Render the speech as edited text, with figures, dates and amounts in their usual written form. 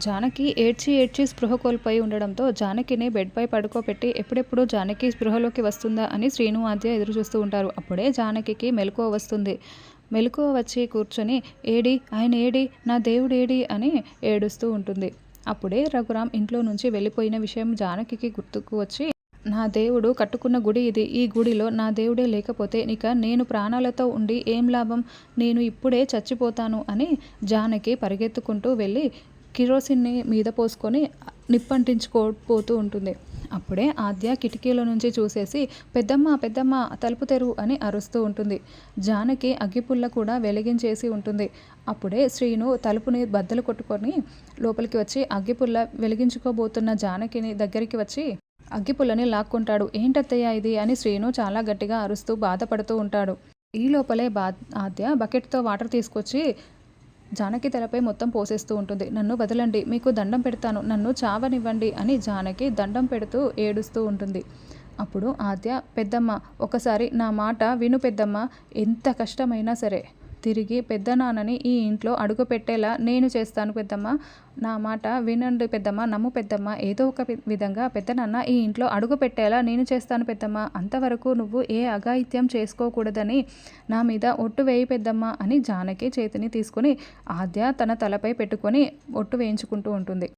జానకి ఏడ్చి ఏడ్చి స్పృహ కోల్పోయి ఉండడంతో జానకిని బెడ్పై పడుకోబెట్టి ఎప్పుడెప్పుడు జానకి స్పృహలోకి వస్తుందా అని శ్రీను ఆద్య ఎదురుచూస్తూ ఉంటారు. అప్పుడే జానకికి మెలకువ వస్తుంది. మెలకువ వచ్చి కూర్చొని ఏడి ఆయన ఏడి నా దేవుడేడి అని ఏడుస్తూ ఉంటుంది. అప్పుడే రఘురాం ఇంట్లో నుంచి వెళ్ళిపోయిన విషయం జానకికి గుర్తుకు వచ్చి నా దేవుడు కట్టుకున్న గుడి ఇది. ఈ గుడిలో నా దేవుడే లేకపోతే ఇక నేను ప్రాణాలతో ఉండి ఏం లాభం? నేను ఇప్పుడే చచ్చిపోతాను అని జానకి పరిగెత్తుకుంటూ వెళ్ళి కిరోసిన్ని మీద పోసుకొని నిప్పంటించుకోపోతూ ఉంటుంది. అప్పుడే ఆద్య కిటికీల నుంచి చూసేసి పెద్దమ్మ పెద్దమ్మ తలుపు తెరువు అని అరుస్తూ ఉంటుంది. జానకి అగ్గిపుల్ల కూడా వెలిగించేసి ఉంటుంది. అప్పుడే శ్రీను తలుపుని బద్దలు కొట్టుకొని లోపలికి వచ్చి అగ్గిపుల్ల వెలిగించుకోబోతున్న జానకిని దగ్గరికి వచ్చి అగ్గిపుల్లని లాక్కుంటాడు. ఏంటత్తయ్య ఇది అని శ్రీను చాలా గట్టిగా అరుస్తూ బాధపడుతూ ఉంటాడు. ఈ లోపలే ఆద్య బకెట్తో వాటర్ తీసుకొచ్చి జానకి తలపై మొత్తం పోసేస్తూ ఉంటుంది. నన్ను వదలండి, మీకు దండం పెడతాను, నన్ను చావనివ్వండి అని జానకి దండం పెడుతూ ఏడుస్తూ ఉంటుంది. అప్పుడు ఆద్య పెద్దమ్మ ఒకసారి నా మాట విను పెద్దమ్మ, ఎంత కష్టమైనా సరే తిరిగి పెద్దనాన్నని ఈ ఇంట్లో అడుగు పెట్టేలా నేను చేస్తాను పెద్దమ్మ. నా మాట వినండి పెద్దమ్మ, నమ్ము పెద్దమ్మ. ఏదో ఒక విధంగా పెద్దనాన్న ఈ ఇంట్లో అడుగు పెట్టేలా నేను చేస్తాను పెద్దమ్మ. అంతవరకు నువ్వు ఏ అఘాయిత్యం చేసుకోకూడదని నా మీద ఒట్టు వేయి పెద్దమ్మ అని జానకి చేతిని తీసుకొని ఆద్య తన తలపై పెట్టుకొని ఒట్టు వేయించుకుంటూ ఉంటుంది.